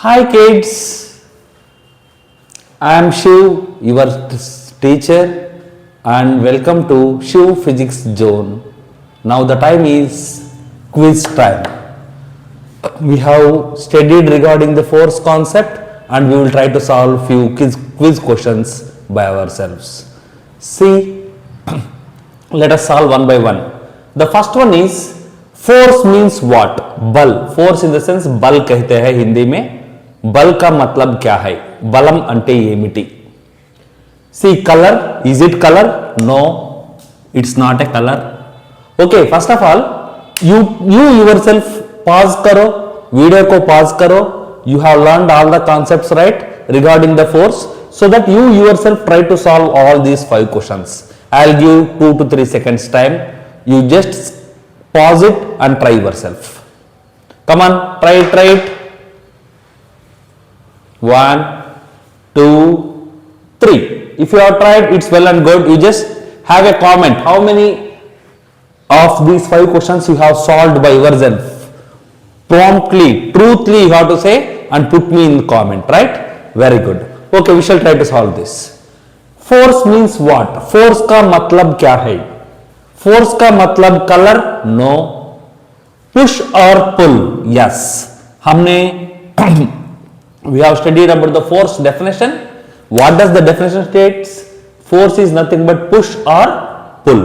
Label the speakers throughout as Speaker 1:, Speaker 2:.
Speaker 1: Hi kids, I am Shiv, your teacher, and welcome to Shiv Physics Zone. Now the time is quiz time. We have studied regarding the force concept and we will try to solve few quiz questions by ourselves. See, let us solve one by one. The first one is force means what? बल. Force in the sense बल कहते हैं हिंदी में. बल का मतलब क्या है? बलम अंटे ఏమిటి? See, color. Is it color? No, it's not a color. Okay, first of all, you yourself pause करो, वीडियो को pause करो. You have learned all the concepts right regarding the force, so that you yourself try to solve all these 5 questions. I'll give 2 to 3 seconds time. You just pause it and try yourself. Come on, try it. 1, 2, 3. If you have tried, it's well and good. You just have a comment. How many of these 5 questions you have solved by yourself? Promptly, truthfully you have to say and put me in the comment, right? Very good. Okay, we shall try to solve this. Force means what? Force का मतलब क्या है? Force का मतलब color? No. Push or pull? Yes. हमने we have studied about the force definition. What does the definition states? Force is nothing but push or pull.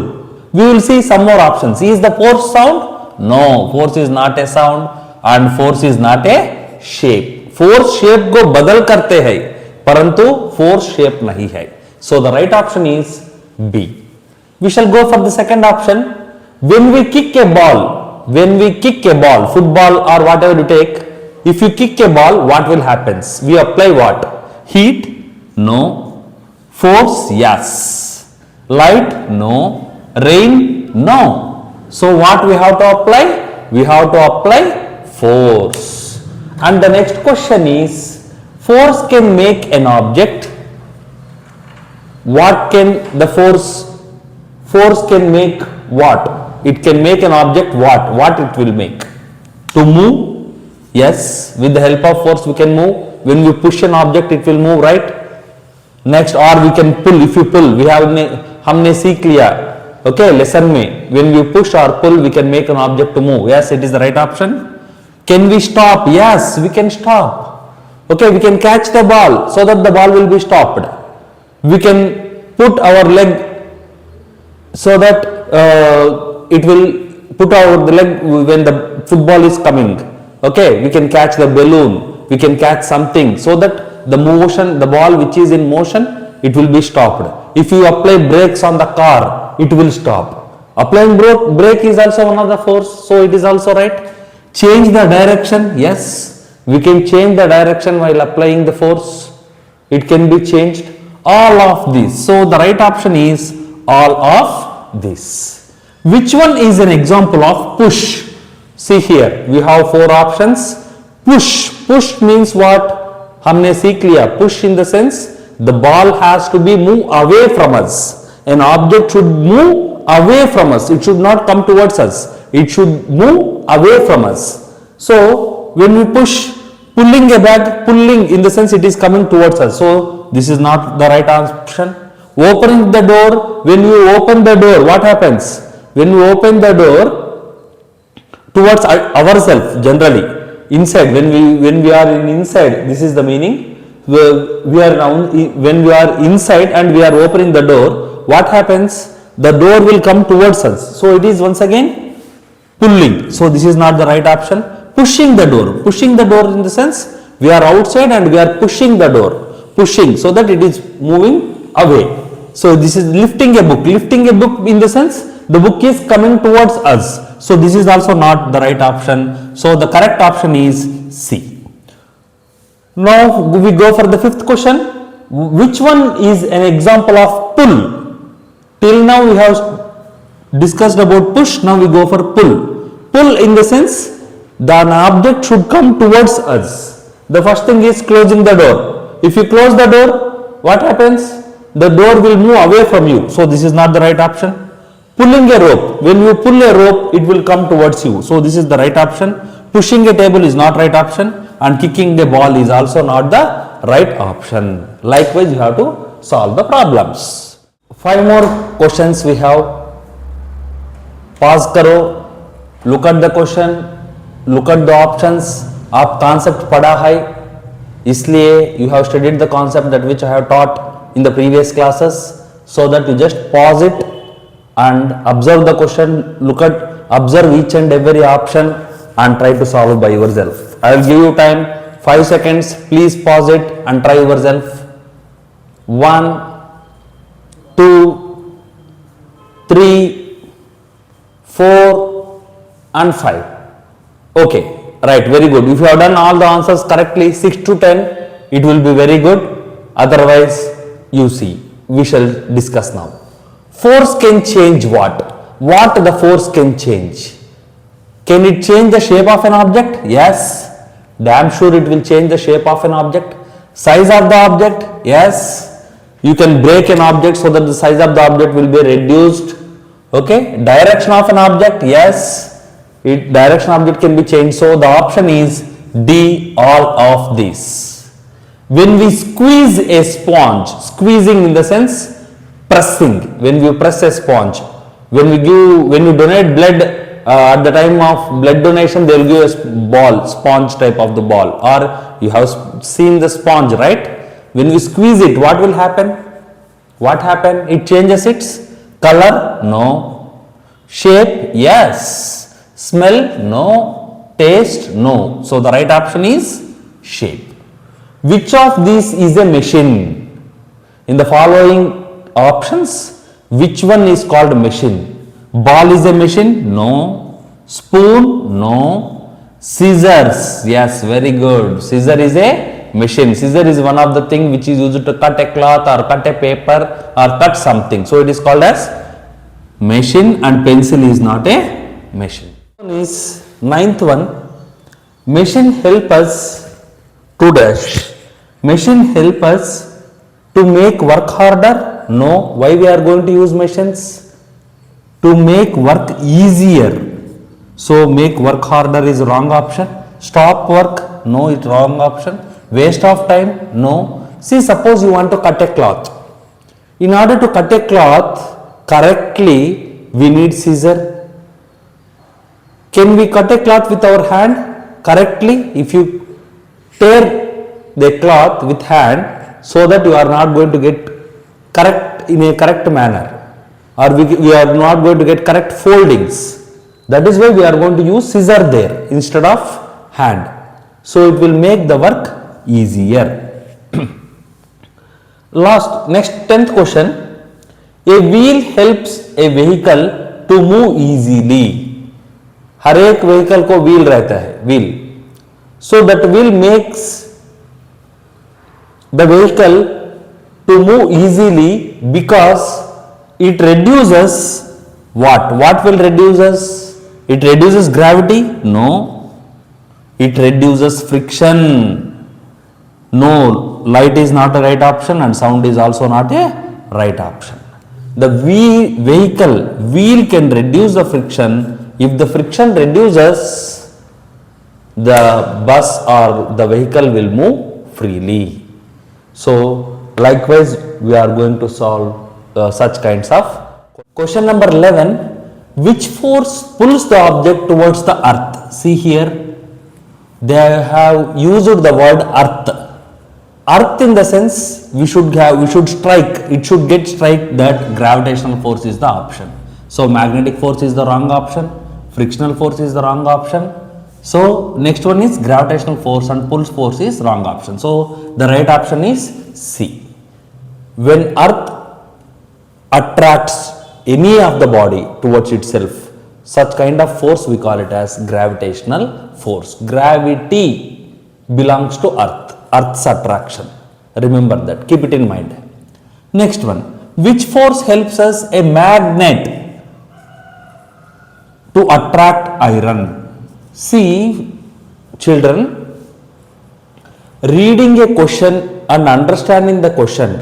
Speaker 1: We will see some more options. Is the force sound? No, force is not a sound and force is not a shape. Force shape को बदल करते हैं परंतु force shape नहीं है. So the right option is B. We shall go for the second option. When we kick a ball, football or whatever you take, if you kick a ball, what will happen? We apply what? Heat? No. Force? Yes. Light? No. Rain? No. So what we have to apply? We have to apply force. And the next question is, force can make an object. What can the force can make what? It can make an object what? What it will make? To move? Yes, with the help of force we can move. When we push an object, it will move, right? Next, or we can pull. If you pull, हमने सीख लिया, okay, lesson में. When we push or pull, we can make an object to move. Yes, it is the right option. Can we stop? Yes, we can stop. Okay, we can catch the ball so that the ball will be stopped. We can put our leg so that it will put our leg when the football is coming. Okay, we can catch the balloon, we can catch something so that the motion, the ball which is in motion, it will be stopped. If you apply brakes on the car, it will stop. Applying brake is also one of the force, so it is also right. Change the direction, yes, we can change the direction while applying the force. It can be changed. All of these. So the right option is all of this. Which one is an example of push? See here, we have 4 options. Push. Push means what? हमने सीख लिया. Push in the sense the ball has to be moved away from us. An object should move away from us. It should not come towards us. It should move away from us. So when we push, pulling a bag, pulling in the sense it is coming towards us. So this is not the right option. Opening the door. When you open the door, what happens? When you open the door, towards ourselves generally inside, when we are inside, this is the meaning. We are now when we are inside and we are opening the door, what happens? The door will come towards us, so it is once again pulling. So this is not the right option. Pushing the door in the sense we are outside and we are pushing the door, pushing so that it is moving away. So this is lifting a book in the sense the book is coming towards us. So this is also not the right option. So the correct option is C. Now we go for the 5th question. Which one is an example of pull? Till now we have discussed about push. Now we go for pull. Pull in the sense an object should come towards us. The first thing is closing the door. If you close the door, what happens? The door will move away from you. So this is not the right option. Pulling a rope. When you pull a rope, it will come towards you. So this is the right option. Pushing a table is not right option. and kicking the ball is also not the right option. Likewise, you have to solve the problems. 5 more questions we have. Pause करो, look at the question, look at the options. आप concept पढ़ा है, इसलिए you have studied the concept that which I have taught in the previous classes, so that you just pause it and observe the question, observe each and every option and try to solve by yourself. I will give you time 5 seconds. Please pause it and try yourself. 1, 2, 3, 4 and 5. Okay, right, very good. If you have done all the answers correctly, 6 to 10, it will be very good. Otherwise, you see, we shall discuss now. Force can change what? What the force can change? Can it change the shape of an object? Yes, damn sure it will change the shape of an object. Size of the object? Yes, you can break an object so that the size of the object will be reduced. Okay, direction of an object? Yes, direction object can be changed. So the option is D, all of these. When we squeeze a sponge, squeezing in the sense pressing, when we press a sponge, when you donate blood, at the time of blood donation, they will give a ball, sponge type of the ball, or you have seen the sponge, right? When we squeeze it, what will happen? What happen? It changes its color? No. Shape? Yes. Smell? No. Taste? No. So the right option is shape. Which of these is a machine? In the following options, which one is called machine? Ball is a machine? No. Spoon? No. Scissors? Yes, very good. Scissor is a machine. Scissor is one of the thing which is used to cut a cloth or cut a paper or cut something. So it is called as machine, and pencil is not a machine. Is ninth one. Machine help us to dash. Machine help us to make work harder? No. Why we are going to use machines? To make work easier. So make work harder is wrong option. Stop work? No, it's wrong option. Waste of time? No. See, suppose you want to cut a cloth. In order to cut a cloth correctly, we need scissor. Can we cut a cloth with our hand correctly? If you tear the cloth with hand, so that you are not going to get correct in a correct manner, or we are not going to get correct foldings. That is why we are going to use scissor there instead of hand. So it will make the work easier. Next 10th question. A wheel helps a vehicle to move easily. हर एक vehicle को wheel रहता है, wheel. So that wheel makes the vehicle to move easily because it reduces what? What will reduce us? It reduces gravity? No. It reduces friction. No, light is not a right option and sound is also not a right option. The vehicle wheel can reduce the friction. If the friction reduces, the bus or the vehicle will move freely. So likewise, we are going to solve such kinds of. Question number 11. Which force pulls the object towards the earth? See here, they have used the word earth. Earth in the sense we should strike, it should get strike, that gravitational force is the option. So magnetic force is the wrong option, frictional force is the wrong option. So next one is gravitational force and pulse force is wrong option. So the right option is C. When earth attracts any of the body towards itself, such kind of force we call it as gravitational force. Gravity belongs to earth, earth's attraction. Remember that, keep it in mind. Next one, which force helps us a magnet to attract iron? See children, reading a question and understanding the question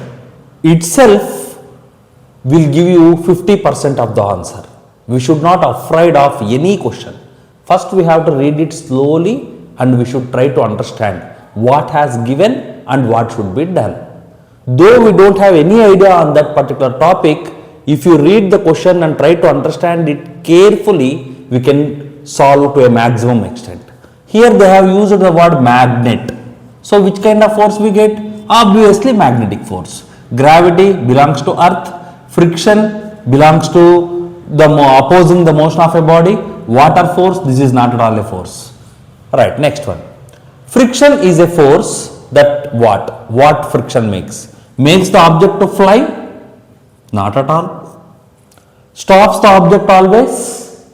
Speaker 1: itself will give you 50% of the answer. We should not afraid of any question. First we have to read it slowly and we should try to understand what has given and what should be done. Though we don't have any idea on that particular topic, if you read the question and try to understand it carefully, we can solve to a maximum extent. Here they have used the word magnet. So which kind of force we get? Obviously magnetic force. Gravity belongs to earth. Friction belongs to the opposing the motion of a body. Water force, this is not at all a force. Right, next one. Friction is a force that what? What friction makes? Makes the object to fly? Not at all. Stops the object always?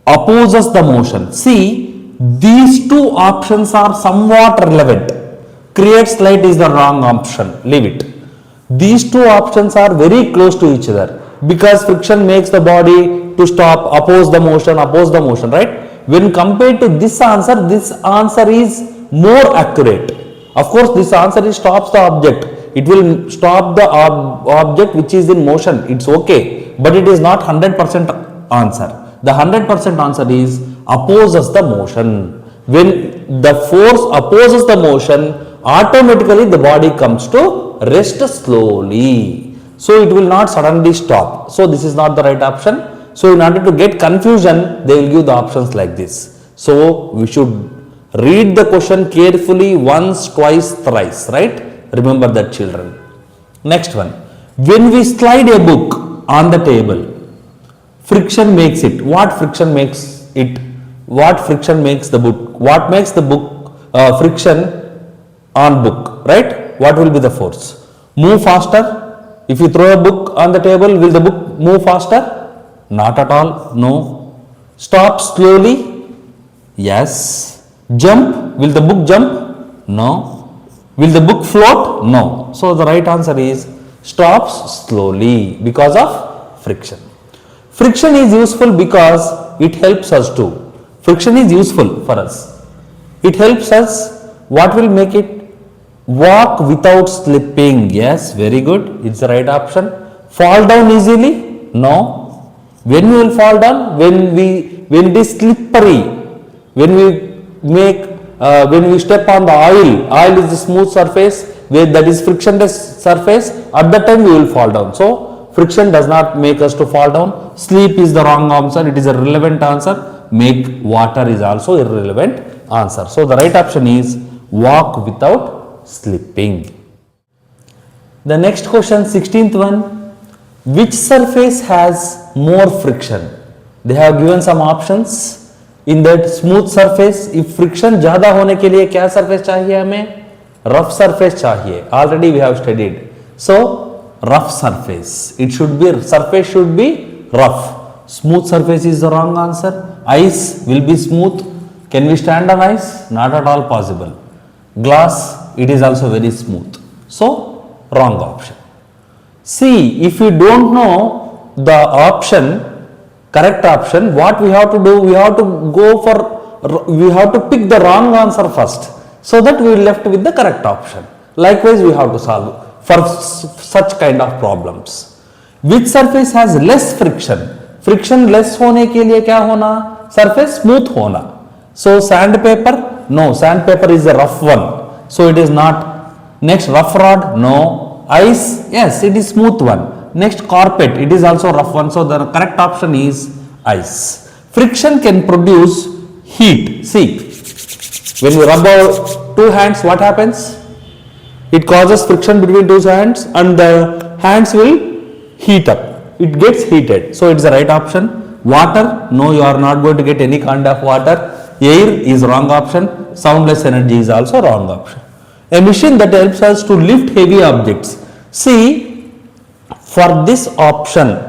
Speaker 1: Opposes the motion. See, these two options are somewhat relevant. Creates light is the wrong option. Leave it. These two options are very close to each other because friction makes the body to stop, oppose the motion, right? When compared to this answer is more accurate. Of course, this answer is stops the object. It will stop the object which is in motion. It's okay, but it is not 100% answer. The 100% answer is opposes the motion. When the force opposes the motion, automatically the body comes to rest slowly. So it will not suddenly stop. So this is not the right option. So in order to get confusion, they will give the options like this. So we should read the question carefully once, twice, thrice, right? Remember that, children. Next one. When we slide a book on the table, friction makes it. What friction makes it? What friction makes the book? What makes the book friction on book, right? What will be the force? Move faster. If you throw a book on the table, will the book move faster? Not at all. No. Stop slowly? Yes. Jump? Will the book jump? No. Will the book float? No. So the right answer is stops slowly because of friction. Friction is useful because it helps us to. Friction is useful for us. It helps us. What will make it? Walk without slipping. Yes, very good. It's the right option. Fall down easily? No. When we will fall down? When it is slippery. When we step on the oil is a smooth surface, where that is frictionless surface, at that time we will fall down. So friction does not make us to fall down. Sleep is the wrong answer. It is a relevant answer. Make water is also a relevant answer. So the right option is walk without slipping. The next question, 16th one. Which surface has more friction? They have given some options. In that smooth surface, if friction ज़्यादा होने के लिए क्या surface चाहिए हमें? Rough surface चाहिए. Already we have studied. So rough surface. Surface should be rough. Smooth surface is the wrong answer. Ice will be smooth. Can we stand on ice? Not at all possible. Glass, it is also very smooth. So wrong option. See, if you don't know the option, correct option, what we have to do? We have to pick the wrong answer first, so that we will left with the correct option. Likewise, we have to solve for such kind of problems. Which surface has less friction? Friction less होने के लिए क्या होना? Surface smooth होना. So sandpaper? No, sandpaper is a rough one. So it is not. Next, rough rod? No. Ice? Yes, it is smooth one. Next, carpet, it is also rough one. So the correct option is ice. Friction can produce heat. See, when we rub our two hands, what happens? It causes friction between two hands and the hands will heat up. It gets heated. So it's the right option. Water? No, you are not going to get any kind of water. Air is wrong option. Soundless energy is also wrong option. A machine that helps us to lift heavy objects. See, for this option,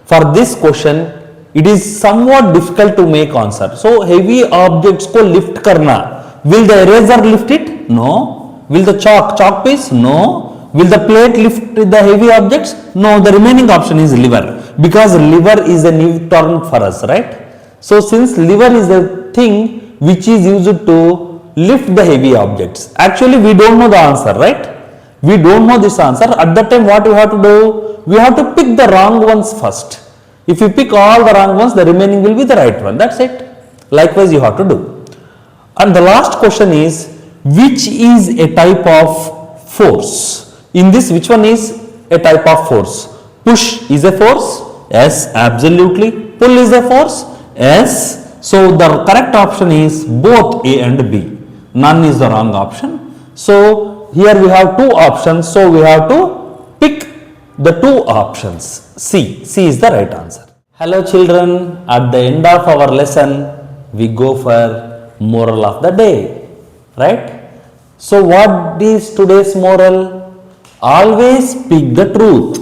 Speaker 1: for this question, it is somewhat difficult to make answer. So heavy objects को lift करना. Will the eraser lift it? No. Will the chalk piece? No. Will the plate lift the heavy objects? No. The remaining option is liver, because liver is a new term for us, right? So since liver is the thing which is used to lift the heavy objects. Actually, we don't know the answer, right? We don't know this answer. At that time, what we have to do? We have to pick the wrong ones first. If you pick all the wrong ones, the remaining will be the right one. That's it. Likewise, you have to do. And the last question is, which is a type of force? In this, which one is a type of force? Push is a force? Yes, absolutely. Pull is a force? Yes. So the correct option is both A and B. None is the wrong option. So here we have two options. So we have to pick the two options. C. C is the right answer. Hello children, at the end of our lesson, we go for moral of the day, right? So what is today's moral? Always speak the truth.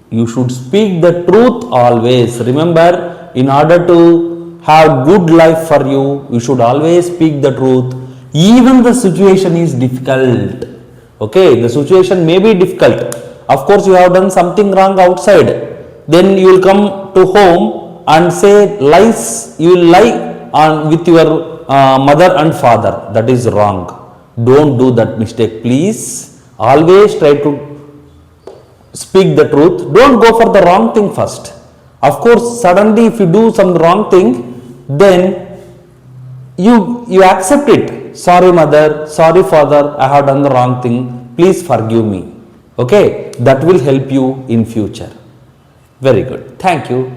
Speaker 1: You should speak the truth always. Remember, in order to have good life for you, you should always speak the truth. Even the situation is difficult. Okay, the situation may be difficult. Of course, you have done something wrong outside. Then you will come to home and say lies. You will lie on with your mother and father. That is wrong. Don't do that mistake, please. Always try to speak the truth. Don't go for the wrong thing first. Of course, suddenly if you do some wrong thing, then you accept it. Sorry mother, sorry father, I have done the wrong thing. Please forgive me. Okay, that will help you in future. Very good. Thank you.